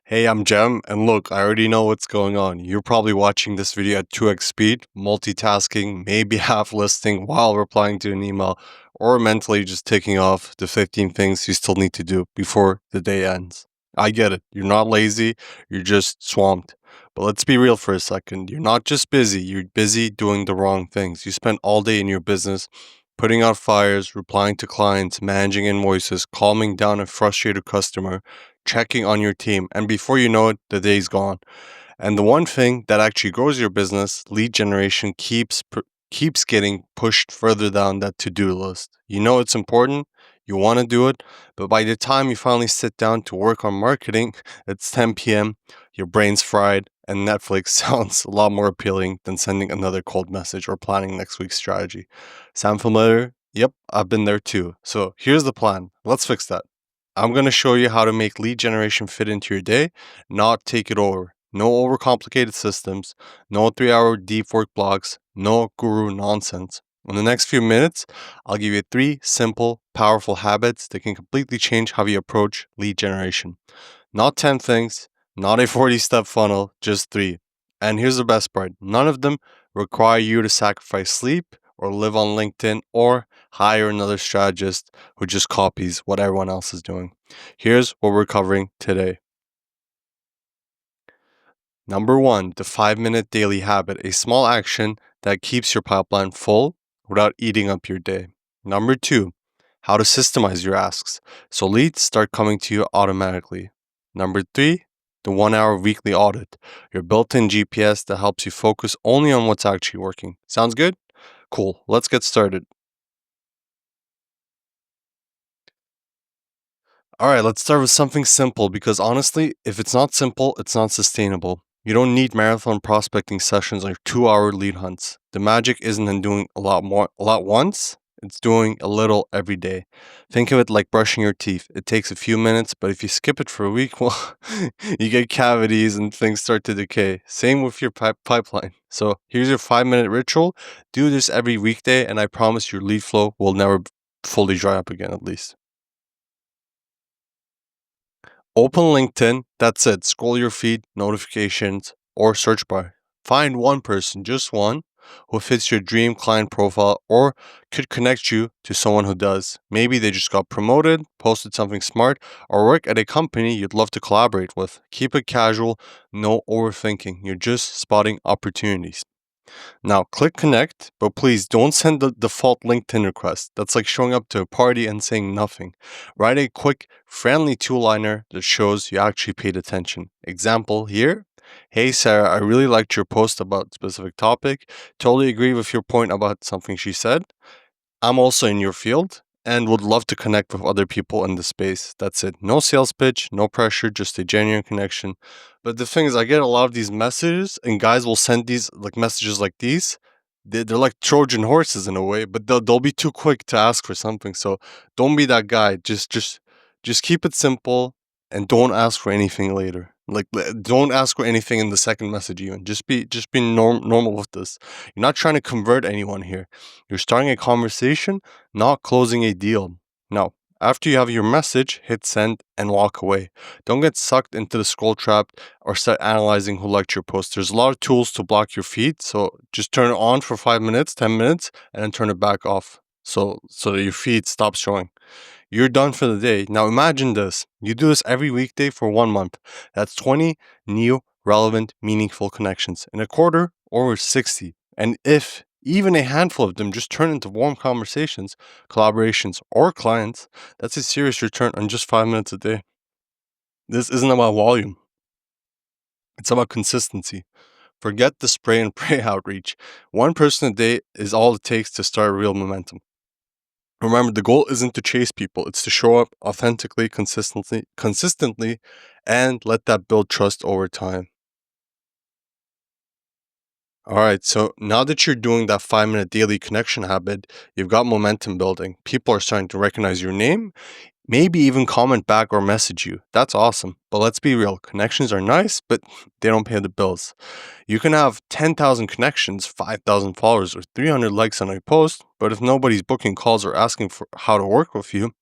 Hey, I'm Jem, and look, I already know what's going on. You're probably watching this video at 2x speed, multitasking, maybe half listening while replying to an email, or mentally just ticking off the 15 things you still need to do before the day ends. I get it. You're not lazy, you're just swamped. But let's be real for a second. You're not just busy, you're busy doing the wrong things. You spend all day in your business putting out fires, replying to clients, managing invoices, calming down a frustrated customer, checking on your team, and before you know it, the day's gone. And the one thing that actually grows your business, lead generation, keeps getting pushed further down that to-do list. You know it's important, you want to do it, but by the time you finally sit down to work on marketing, it's 10 p.m., your brain's fried, and Netflix sounds a lot more appealing than sending another cold message or planning next week's strategy. Sound familiar? Yep, I've been there too. So here's the plan. Let's fix that. I'm going to show you how to make lead generation fit into your day, not take it over. No overcomplicated systems, no 3 hour deep work blocks, no guru nonsense. In the next few minutes, I'll give you 3 simple, powerful habits that can completely change how you approach lead generation. Not 10 things, not a 40-step funnel, just 3. And here's the best part, none of them require you to sacrifice sleep or live on LinkedIn or hire another strategist who just copies what everyone else is doing. Here's what we're covering today. Number 1, the 5-minute daily habit, a small action that keeps your pipeline full without eating up your day. Number 2, how to systemize your asks so leads start coming to you automatically. Number 3, the 1 hour weekly audit, your built in GPS that helps you focus only on what's actually working. Sounds good? Cool, let's get started. All right, let's start with something simple because honestly, if it's not simple, it's not sustainable. You don't need marathon prospecting sessions or 2 hour lead hunts. The magic isn't in doing a lot once, it's doing a little every day. Think of it like brushing your teeth. It takes a few minutes, but if you skip it for a week, well, you get cavities and things start to decay. Same with your pipeline. So here's your 5-minute ritual. Do this every weekday, and I promise your lead flow will never fully dry up again, at least. Open LinkedIn, that's it. Scroll your feed, notifications, or search bar. Find one person, just one, who fits your dream client profile or could connect you to someone who does. Maybe they just got promoted, posted something smart, or work at a company you'd love to collaborate with. Keep it casual, no overthinking. You're just spotting opportunities. Now, click connect, but please don't send the default LinkedIn request. That's like showing up to a party and saying nothing. Write a quick, friendly two-liner that shows you actually paid attention. Example here. Hey Sarah, I really liked your post about specific topic. Totally agree with your point about something she said. I'm also in your field and would love to connect with other people in the space. That's it. No sales pitch, no pressure, just a genuine connection. But the thing is, I get a lot of these messages, and guys will send these like messages like these. They're like Trojan horses in a way, but they'll be too quick to ask for something. So don't be that guy. Just keep it simple and don't ask for anything later. Like don't ask for anything in the second message even. Just be normal with this. You're not trying to convert anyone here. You're starting a conversation, not closing a deal. Now, after you have your message, hit send and walk away. Don't get sucked into the scroll trap or start analyzing who liked your post. There's a lot of tools to block your feed, so just turn it on for 5 minutes, 10 minutes, and then turn it back off so that your feed stops showing. You're done for the day. Now imagine this. You do this every weekday for 1 month. That's 20 new, relevant, meaningful connections. In a quarter, over 60. And if even a handful of them just turn into warm conversations, collaborations, or clients, that's a serious return on just 5 minutes a day. This isn't about volume. It's about consistency. Forget the spray and pray outreach. One person a day is all it takes to start real momentum. Remember, the goal isn't to chase people, it's to show up authentically, consistently, and let that build trust over time. All right, so now that you're doing that 5-minute daily connection habit, you've got momentum building. People are starting to recognize your name, maybe even comment back or message you. That's awesome. But let's be real, connections are nice, but they don't pay the bills. You can have 10,000 connections, 5,000 followers, or 300 likes on a post, but if nobody's booking calls or asking for how to work with you,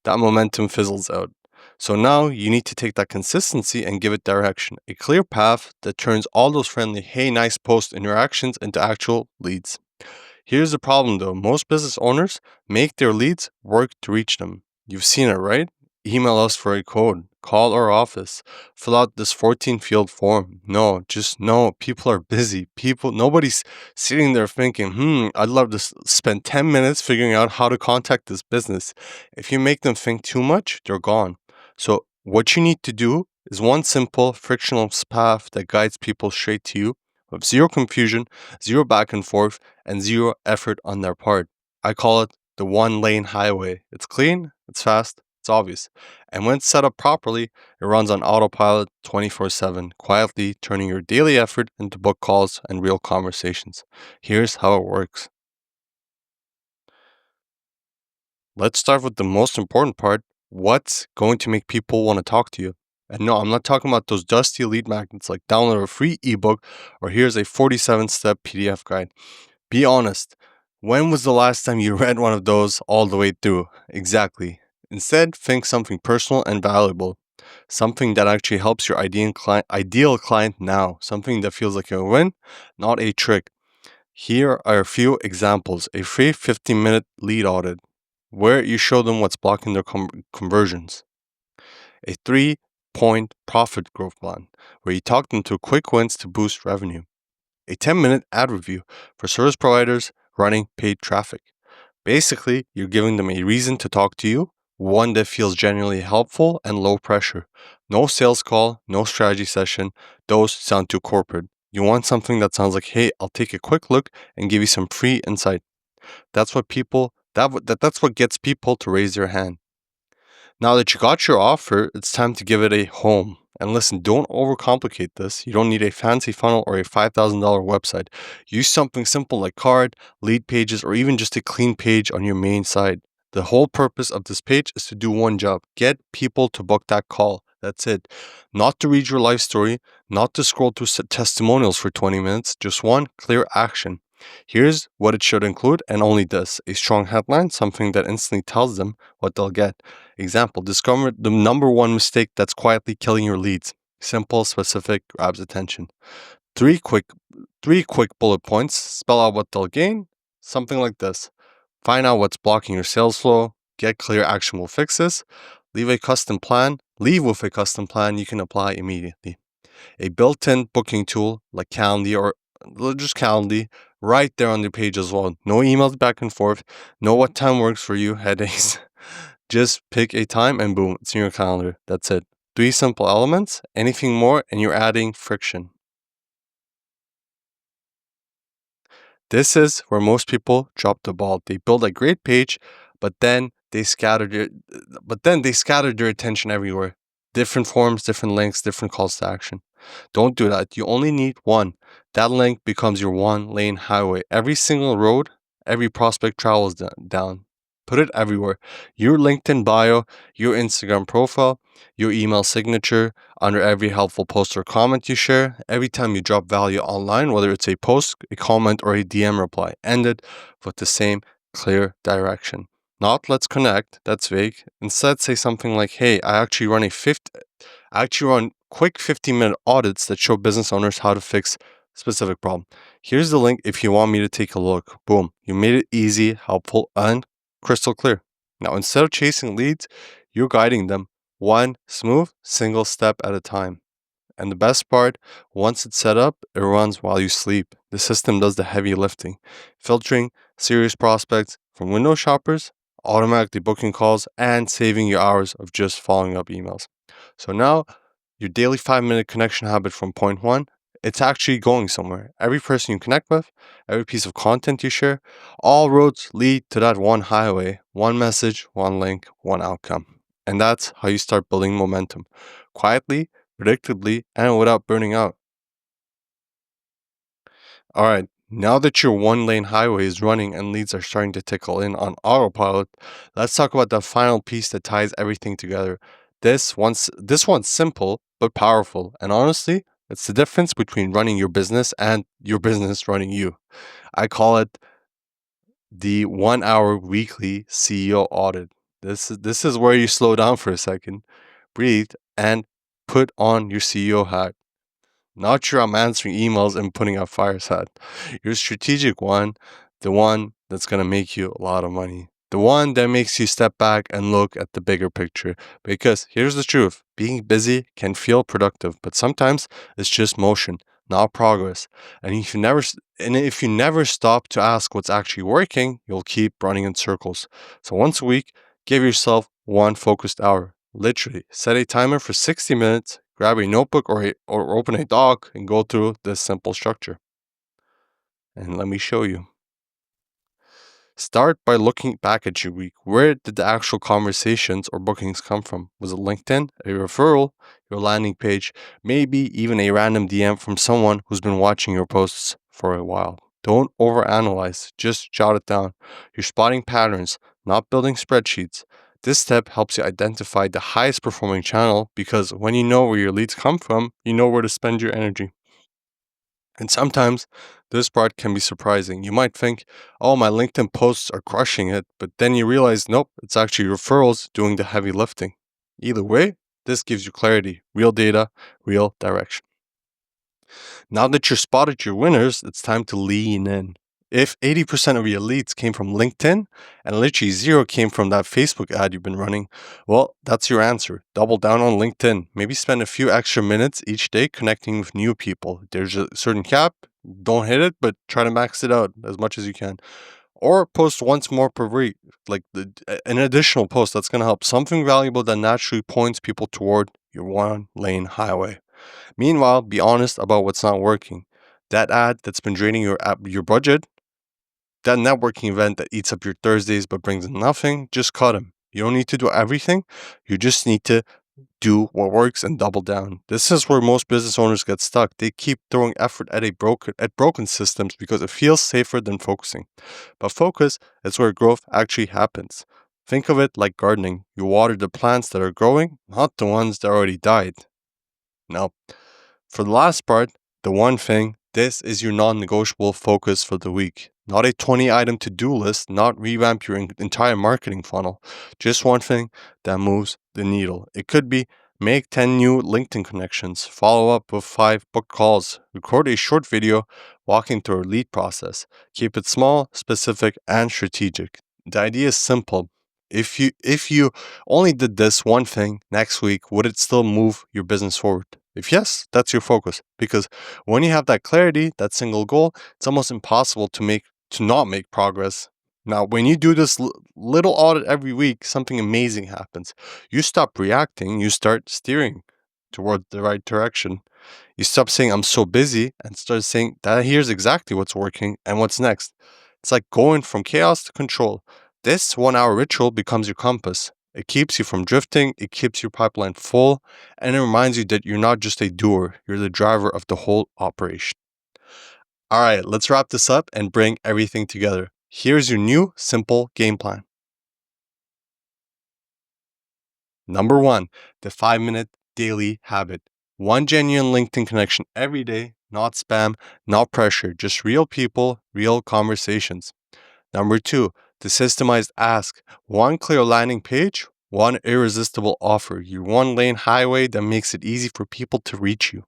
that momentum fizzles out. So now you need to take that consistency and give it direction, a clear path that turns all those friendly, hey, nice post interactions into actual leads. Here's the problem though, most business owners make their leads work to reach them. You've seen it, right? Email us for a code, call our office, fill out this 14 field form. No, just no, people are busy. Nobody's sitting there thinking, I'd love to spend 10 minutes figuring out how to contact this business. If you make them think too much, they're gone. So, what you need to do is one simple, frictionless path that guides people straight to you with zero confusion, zero back and forth, and zero effort on their part. I call it the one lane highway. It's clean, it's fast, it's obvious. And when it's set up properly, it runs on autopilot 24/7, quietly turning your daily effort into book calls and real conversations. Here's how it works. Let's start with the most important part. What's going to make people want to talk to you? And no, I'm not talking about those dusty lead magnets like download a free ebook or here's a 47-step PDF guide. Be honest. When was the last time you read one of those all the way through? Exactly. Instead, think something personal and valuable. Something that actually helps your ideal client now. Something that feels like a win, not a trick. Here are a few examples. A free 15-minute lead audit, where you show them what's blocking their conversions. A 3-point profit growth plan, where you talk them through quick wins to boost revenue. A 10-minute ad review for service providers running paid traffic. Basically, you're giving them a reason to talk to you, one that feels genuinely helpful and low pressure. No sales call, no strategy session. Those sound too corporate. You want something that sounds like, hey, I'll take a quick look and give you some free insight. That's what gets people to raise their hand. Now that you got your offer, it's time to give it a home. And listen, don't overcomplicate this. You don't need a fancy funnel or a $5,000 website. Use something simple like card, lead pages, or even just a clean page on your main site. The whole purpose of this page is to do one job: get people to book that call. That's it. Not to read your life story, not to scroll through testimonials for 20 minutes, just one clear action. Here's what it should include, and only this: a strong headline, something that instantly tells them what they'll get. Example: discover the number one mistake that's quietly killing your leads. Simple, specific, grabs attention. Three quick three quick bullet points, spell out what they'll gain. Something like this. Find out what's blocking your sales flow, get clear actionable fixes, leave with a custom plan you can apply immediately. A built-in booking tool like Calendly or just Calendly right there on the page as well. No emails back and forth. Know what time works for you, headaches. Just pick a time and boom, it's in your calendar. That's it. 3 simple elements. Anything more and you're adding friction. This is where most people drop the ball. They build a great page, but then they scattered their attention everywhere. Different forms, different links, different calls to action. Don't do that. You only need one. That link becomes your one lane highway. Every single road, every prospect travels down. Put it everywhere. Your LinkedIn bio, your Instagram profile, your email signature, under every helpful post or comment you share, every time you drop value online, whether it's a post, a comment, or a DM reply, end it with the same clear direction. Not let's connect, that's vague. Instead, say something like, hey, I actually run quick 15-minute audits that show business owners how to fix specific problem. Here's the link if you want me to take a look. Boom. You made it easy, helpful, and crystal clear. Now, instead of chasing leads, you're guiding them one smooth, single step at a time. And the best part, once it's set up, it runs while you sleep. The system does the heavy lifting, filtering serious prospects from window shoppers, automatically booking calls, and saving you hours of just following up emails. So now, your daily 5-minute connection habit from point one, it's actually going somewhere. Every person you connect with, every piece of content you share, all roads lead to that one highway, one message, one link, one outcome. And that's how you start building momentum. Quietly, predictably, and without burning out. All right, now that your one lane highway is running and leads are starting to tickle in on autopilot, let's talk about the final piece that ties everything together. This one's simple but powerful, and honestly, it's the difference between running your business and your business running you. I call it the 1 hour weekly CEO audit. This is where you slow down for a second. breathe, and put on your CEO hat. Not your I'm answering emails and putting out fires hat. Your strategic one, the one that's going to make you a lot of money. The one that makes you step back and look at the bigger picture. Because here's the truth, being busy can feel productive, but sometimes it's just motion, not progress. And if you never stop to ask what's actually working, you'll keep running in circles. So once a week, give yourself one focused hour. Literally, set a timer for 60 minutes, grab a notebook or open a doc and go through this simple structure. And let me show you. Start by looking back at your week. Where did the actual conversations or bookings come from? Was it LinkedIn, a referral, your landing page, maybe even a random DM from someone who's been watching your posts for a while? Don't overanalyze, just jot it down. You're spotting patterns, not building spreadsheets. This step helps you identify the highest performing channel because when you know where your leads come from, you know where to spend your energy. And sometimes this part can be surprising. You might think, oh, my LinkedIn posts are crushing it, but then you realize, nope, it's actually referrals doing the heavy lifting. Either way, this gives you clarity, real data, real direction. Now that you've spotted your winners, it's time to lean in. If 80% of your leads came from LinkedIn and literally zero came from that Facebook ad you've been running, well, that's your answer. Double down on LinkedIn. Maybe spend a few extra minutes each day connecting with new people. There's a certain cap. Don't hit it, but try to max it out as much as you can. Or post once more per week, like an additional post that's going to help. Something valuable that naturally points people toward your one lane highway. Meanwhile, be honest about what's not working. That ad that's been draining your budget, that networking event that eats up your Thursdays but brings in nothing, just cut him. You don't need to do everything. You just need to do what works and double down. This is where most business owners get stuck. They keep throwing effort at broken systems because it feels safer than focusing. But focus is where growth actually happens. Think of it like gardening. You water the plants that are growing, not the ones that already died. Now, for the last part, the one thing, this is your non negotiable focus for the week. Not a 20-item to do list, not revamp your entire marketing funnel. Just one thing that moves the needle. It could be make 10 new LinkedIn connections, follow up with 5 book calls, record a short video walking through a lead process. Keep it small, specific, and strategic. The idea is simple. If you only did this one thing next week, would it still move your business forward? If yes, that's your focus. Because when you have that clarity, that single goal, it's almost impossible to not make progress. Now, when you do this little audit every week, something amazing happens. You stop reacting, you start steering toward the right direction. You stop saying, I'm so busy, and start saying, that here's exactly what's working and what's next. It's like going from chaos to control. This 1 hour ritual becomes your compass. It keeps you from drifting, it keeps your pipeline full, and it reminds you that you're not just a doer, you're the driver of the whole operation. All right, let's wrap this up and bring everything together. Here's your new simple game plan. Number 1, the 5-minute daily habit. One genuine LinkedIn connection every day, not spam, not pressure, just real people, real conversations. Number 2, the systemized ask. One clear landing page, one irresistible offer. Your one lane highway that makes it easy for people to reach you.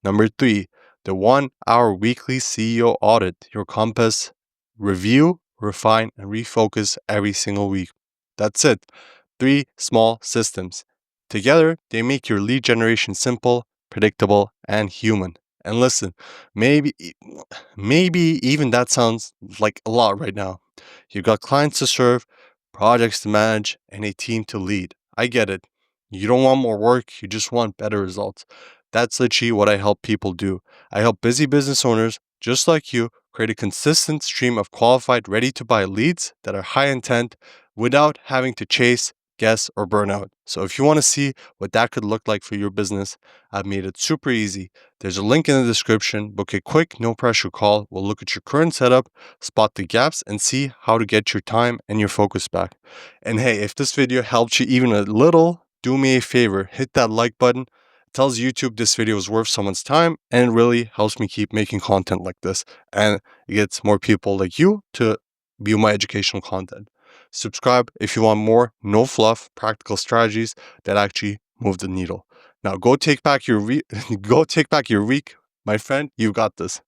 Number 3, the 1 hour weekly CEO audit. Your compass, review, refine, and refocus every single week. That's it. 3 small systems. Together, they make your lead generation simple, predictable, and human. And listen, maybe even that sounds like a lot right now. You've got clients to serve, projects to manage, and a team to lead. I get it. You don't want more work, you just want better results. That's literally what I help people do. I help busy business owners, just like you, create a consistent stream of qualified, ready to buy leads that are high intent without having to chase, guess, or burn out. So if you want to see what that could look like for your business, I've made it super easy. There's a link in the description. Book a quick, no pressure call. We'll look at your current setup, spot the gaps, and see how to get your time and your focus back. And hey, if this video helped you even a little, do me a favor, hit that like button. It tells YouTube this video is worth someone's time, and it really helps me keep making content like this. And it gets more people like you to view my educational content. Subscribe if you want more no fluff practical strategies that actually move the needle. Now go take back your go take back your week, my friend. You got this.